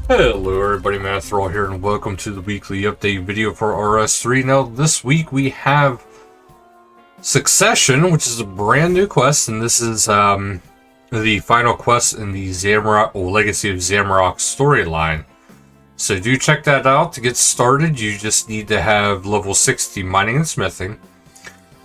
Hello everybody, Manithral here, and welcome to the weekly update video for RS3. Now, this week we have Succession, which is a brand new quest, and this is the final quest in the Zamrock, or Legacy of Zamrock storyline. So do check that out. To get started, you just need to have level 60 mining and smithing.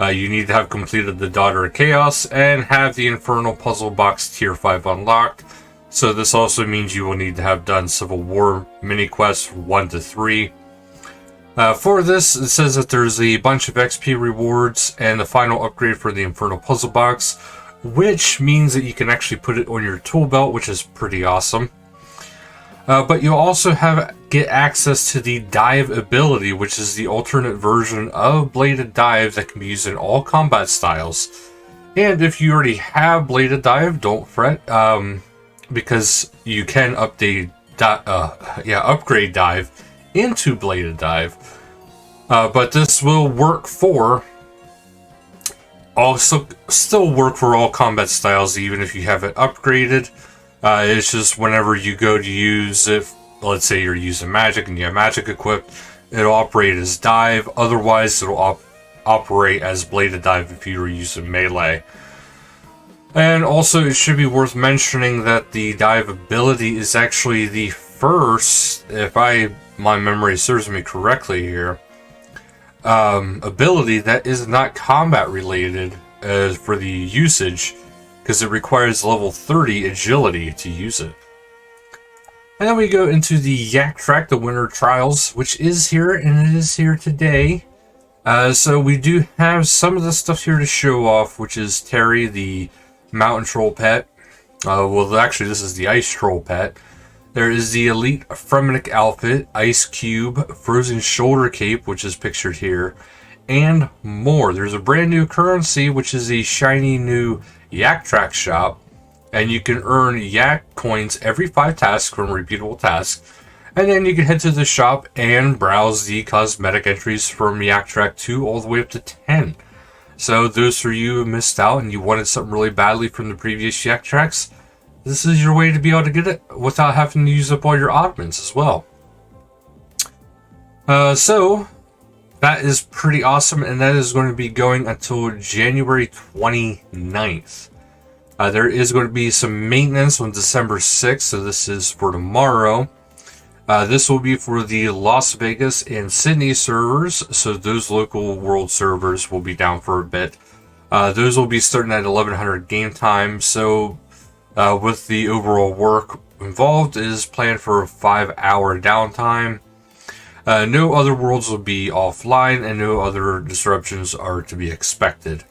You need to have completed the Daughter of Chaos and have the Infernal Puzzle Box Tier 5 unlocked. So this also means you will need to have done Civil War mini quests 1 to 3. For this, it says that there's a bunch of XP rewards and the final upgrade for the Infernal Puzzle Box, which means that you can actually put it on your tool belt, which is pretty awesome. But you'll also get access to the Dive ability, which is the alternate version of Bladed Dive that can be used in all combat styles. And if you already have Bladed Dive, don't fret. Because you can upgrade Dive into Bladed Dive. But this will work for still work for all combat styles, even if you have it upgraded. It's just whenever you go to use it, let's say you're using magic and you have magic equipped, it'll operate as Dive. Otherwise, it'll operate as Bladed Dive if you were using melee. And also, it should be worth mentioning that the Dive ability is actually the first, if my memory serves me correctly here, ability that is not combat related for the usage, because it requires level 30 agility to use it. And then we go into the Yak Track, the Winter Trials, which is here, and it is here today. So we do have some of the stuff here to show off, which is Terry, the Mountain Troll pet. Well, actually, this is the Ice Troll pet. There is the Elite Fremennik outfit, Ice Cube, Frozen Shoulder Cape, which is pictured here, and more. There's a brand new currency, which is a shiny new Yak Track shop, and you can earn Yak coins every 5 tasks from repeatable tasks. And then you can head to the shop and browse the cosmetic entries from Yak Track 2 all the way up to 10. So those for you who missed out and you wanted something really badly from the previous Yak Tracks, this is your way to be able to get it without having to use up all your oddments as well. So that is pretty awesome, and that is going to be going until January 29th. There is going to be some maintenance on December 6th, so this is for tomorrow. This will be for the Las Vegas and Sydney servers, so those local world servers will be down for a bit. Those will be starting at 1100 game time, so with the overall work involved is planned for a 5-hour downtime. No other worlds will be offline, and no other disruptions are to be expected.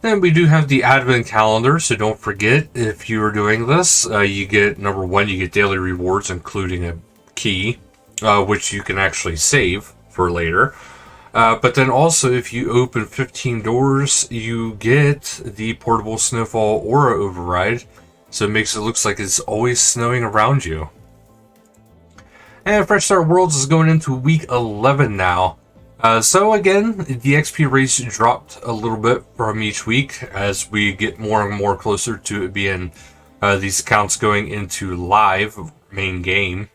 Then we do have the advent calendar, so don't forget, if you are doing this, you get, number one, you get daily rewards, including a key, which you can actually save for later. But then also, if you open 15 doors, you get the portable snowfall aura override, so it makes it look like it's always snowing around you. And Fresh Start Worlds is going into week 11 now. So again, the XP rates dropped a little bit from each week as we get more and more closer to it being these accounts going into live main game.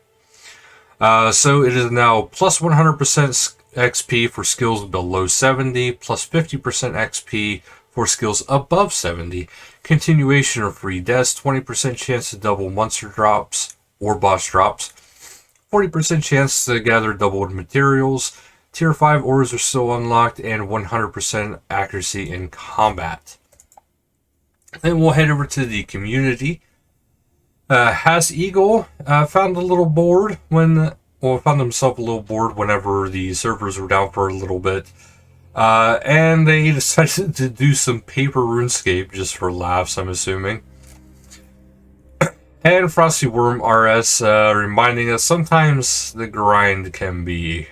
So it is now plus 100% XP for skills below 70, plus 50% XP for skills above 70. Continuation of free deaths, 20% chance to double monster drops or boss drops, 40% chance to gather doubled materials. Tier 5 auras are still unlocked, and 100% accuracy in combat. Then we'll head over to the community. Has Eagle found a little bored found himself a little bored whenever the servers were down for a little bit. And they decided to do some paper RuneScape just for laughs, I'm assuming. And Frosty Worm RS reminding us sometimes the grind can be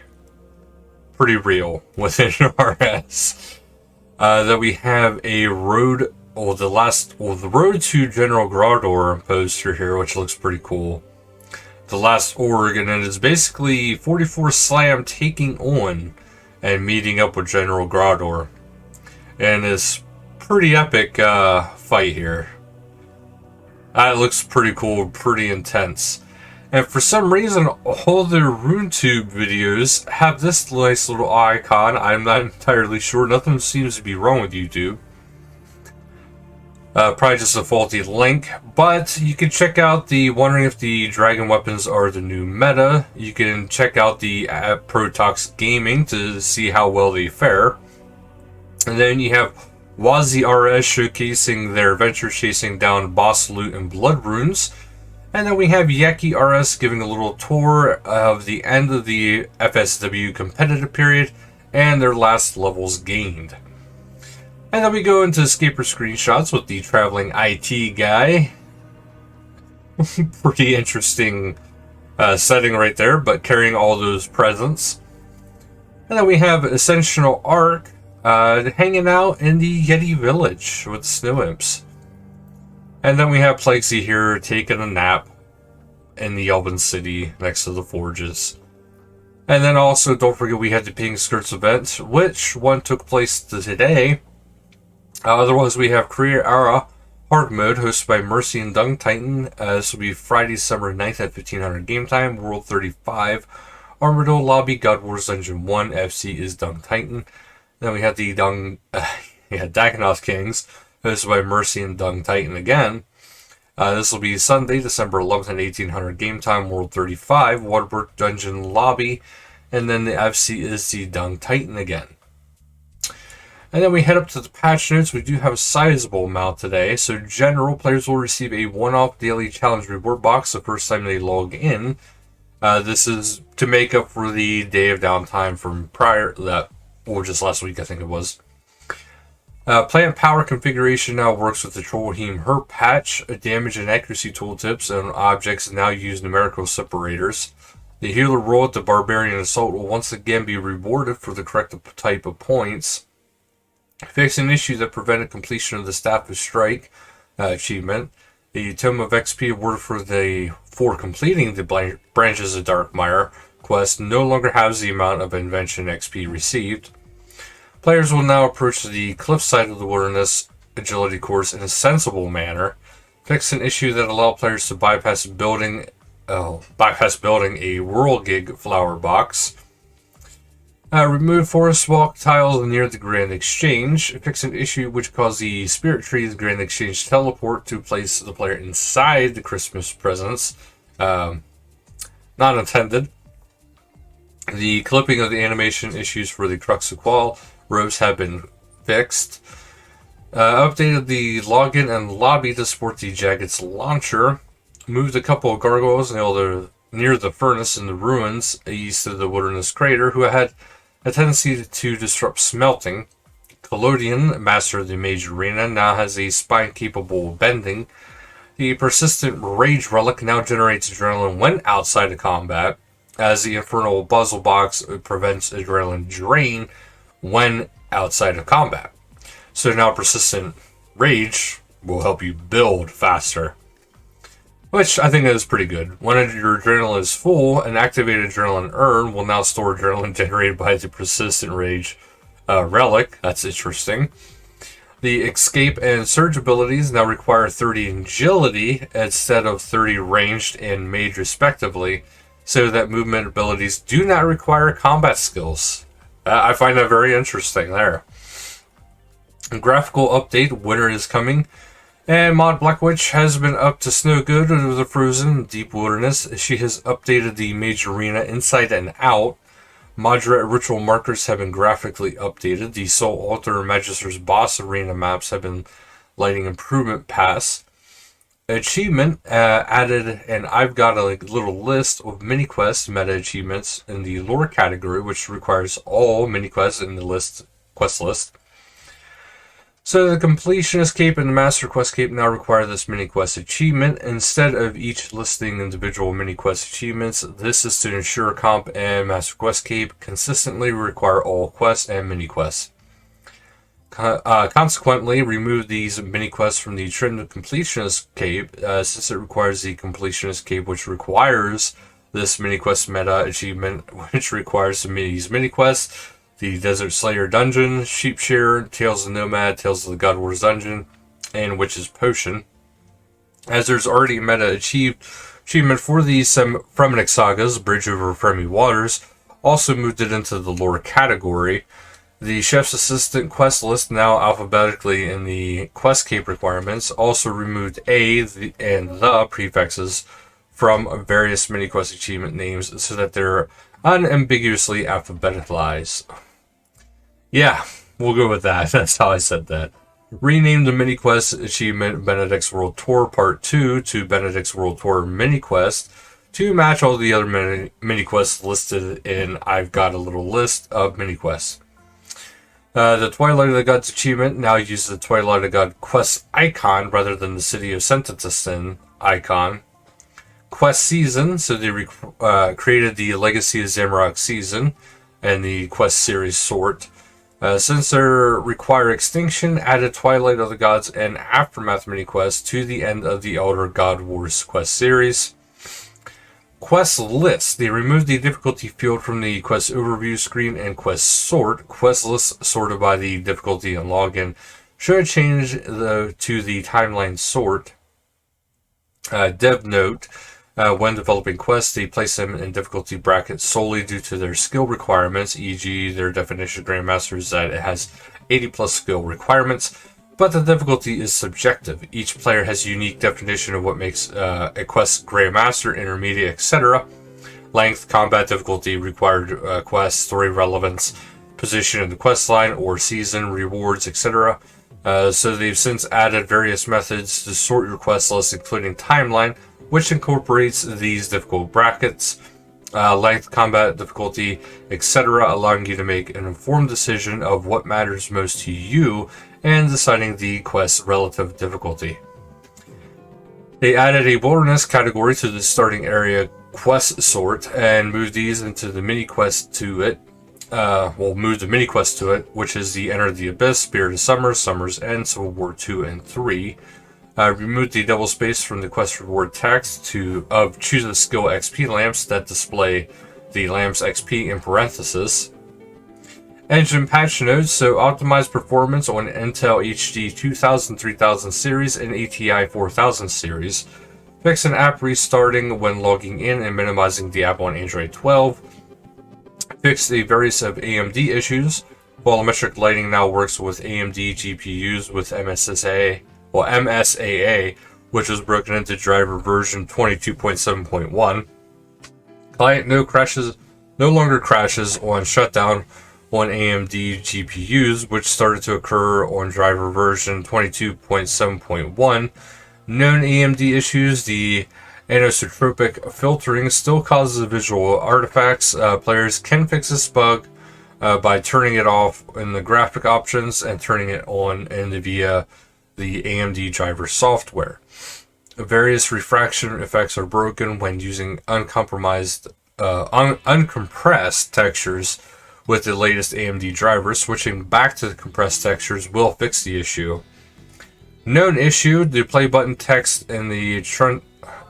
pretty real within RS. That we have a road, the road to General Grador poster here, which looks pretty cool. The last Oregon, and it's basically 44 Slam taking on and meeting up with General Grador. And it's pretty epic fight here. It looks pretty cool, pretty intense. And for some reason, all their RuneTube videos have this nice little icon. I'm not entirely sure. Nothing seems to be wrong with YouTube. Probably just a faulty link. But you can check out the wondering if the dragon weapons are the new meta. You can check out the app Protox Gaming to see how well they fare. And then you have Wazi RS showcasing their adventure chasing down boss loot and blood runes. And then we have Yeki RS giving a little tour of the end of the FSW competitive period and their last levels gained. And then we go into Escaper screenshots with the traveling IT guy. Pretty interesting setting right there, but carrying all those presents. And then we have Ascensional Arc hanging out in the Yeti village with the Snow Imps. And then we have Plexi here taking a nap in the Elven City next to the forges. And then also, don't forget, we had the Pink Skirts event, which one took place today. Otherwise, we have Career Era Hard Mode hosted by Mercy and Dung Titan. This will be Friday, December 9th at 1500 game time, World 35. Armadillo Lobby, God Wars Dungeon 1, FC is Dung Titan. Then we have the Dagonoth Kings, hosted by Mercy and Dung Titan again. This will be Sunday, December 11th at 1800 game time, World 35, Waterberg Dungeon Lobby, and then the FC is the Dung Titan again. And then we head up to the patch notes. We do have a sizable amount today. So general players will receive a one-off daily challenge reward box the first time they log in. This is to make up for the day of downtime from just last week, I think it was. Plant power configuration now works with the Trollheim Herp patch. Damage and accuracy tooltips and objects now use numerical separators. The healer role at the Barbarian Assault will once again be rewarded for the correct type of points. Fix an issue that prevented completion of the Staff of Strike achievement. The Tome of XP awarded for completing the Branches of Darkmire quest no longer has the amount of Invention XP received. Players will now approach the cliffside of the Wilderness Agility course in a sensible manner. Fix an issue that allowed players to bypass building a Whirligig flower box. Remove forest walk tiles near the Grand Exchange. Fix an issue which caused the Spirit Tree of the Grand Exchange teleport to place the player inside the Christmas presents. Not intended. The clipping of the animation issues for the Crux of Qual robes have been fixed. Updated the login and lobby to support the Jagged's launcher. Moved a couple of gargoyles near the furnace in the ruins east of the Wilderness Crater, who had a tendency to disrupt smelting. Collodion, master of the Mage Arena, now has a spine capable of bending. The Persistent Rage Relic now generates adrenaline when outside of combat, as the Infernal Puzzle Box prevents adrenaline drain when outside of combat. So now Persistent Rage will help you build faster, which I think is pretty good. When your adrenaline is full, an activated adrenaline urn will now store adrenaline generated by the Persistent Rage relic. That's interesting. The Escape and Surge abilities now require 30 agility instead of 30 ranged and mage respectively, so that movement abilities do not require combat skills. I find that very interesting there. A graphical update, winter is coming. And Mod Black Witch has been up to snow good over the frozen deep wilderness. She has updated the Mage Arena inside and out. Moderate ritual markers have been graphically updated. The Soul Altar and Magister's Boss Arena maps have been lighting improvement pass. Achievement added, and I've got a little list of mini quest meta achievements in the lore category, which requires all mini quests in the quest list. So the Completionist Cape and the Master Quest Cape now require this mini quest achievement. Instead of each listing individual mini quest achievements, this is to ensure Comp and Master Quest Cape consistently require all quests and mini quests. Consequently, remove these mini quests from the Trend of Completionist Cape, since it requires the Completionist Cape, which requires this mini quest meta achievement, which requires these mini quests. The Desert Slayer Dungeon, Sheep Shearer, Tales of the Nomad, Tales of the God Wars Dungeon, and Witch's Potion. As there's already a meta achieved achievement for the Fremennik Sagas, Bridge Over Friendly Waters, also moved it into the lore category. The Chef's Assistant quest list, now alphabetically in the quest cape requirements, also removed and the prefixes from various mini-quest achievement names so that they're unambiguously alphabetized. Yeah, we'll go with that. That's how I said that. Renamed the mini-quest achievement Benedict's World Tour Part 2 to Benedict's World Tour Mini-Quest to match all the other mini-quests listed in I've Got a Little List of mini-quests. The Twilight of the Gods achievement now uses the Twilight of the God quest icon rather than the City of Sentinelson icon. Quest season, so they created the Legacy of Zamorak season and the quest series sort. Since they require extinction, added Twilight of the Gods and Aftermath mini quests to the end of the Elder God Wars quest series. Quest list. They removed the difficulty field from the quest overview screen and quest sort. Quest list sorted by the difficulty and login should change to the timeline sort. Dev note. When developing quests, they place them in difficulty brackets solely due to their skill requirements, e.g. their definition of Grandmaster is that it has 80 plus skill requirements, but the difficulty is subjective. Each player has a unique definition of what makes a quest Grandmaster, Intermediate, etc. Length, combat difficulty, required quest, story relevance, position in the quest line, or season, rewards, etc. So they've since added various methods to sort your quest list, including timeline, which incorporates these difficult brackets, length, combat difficulty, etc., allowing you to make an informed decision of what matters most to you and deciding the quest's relative difficulty. They added a wilderness category to the starting area quest sort and moved these into the mini quest to it. Moved the mini quest to it, which is the Enter the Abyss, Spirit of Summer, Summer's End, Civil War 2 and 3. Removed the double space from the quest reward text of choose a skill XP lamps that display the lamps XP in parentheses. Engine patch notes, so optimized performance on Intel HD 2000, 3000 series and ATI 4000 series. Fix an app restarting when logging in and minimizing the app on Android 12. Fix the various of AMD issues. Volumetric lighting now works with AMD GPUs with MSAA, which was broken into driver version 22.7.1. Client no longer crashes on shutdown on AMD GPUs, which started to occur on driver version 22.7.1. Known AMD issues, the anisotropic filtering still causes visual artifacts. Players can fix this bug by turning it off in the graphic options and turning it on via the AMD driver software. Various refraction effects are broken when using uncompressed textures with the latest AMD driver. Switching back to the compressed textures will fix the issue. Known issue, the play button text in the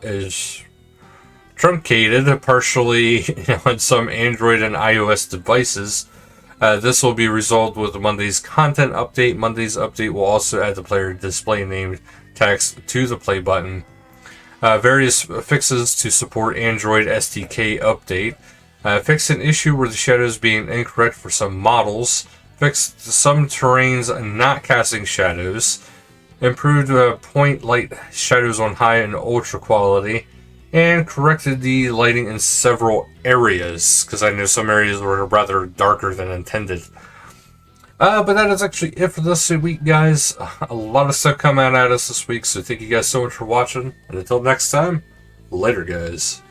is truncated partially on some Android and iOS devices. This will be resolved with Monday's content update. Monday's update will also add the player display name text to the play button. Various fixes to support Android SDK update. Fix an issue where the shadows being incorrect for some models. Fixed some terrains not casting shadows. Improved point light shadows on high and ultra quality. And corrected the lighting in several areas, because I know some areas were rather darker than intended. But that is actually it for this week, guys. A lot of stuff coming out at us this week, so thank you guys so much for watching. And until next time, later, guys.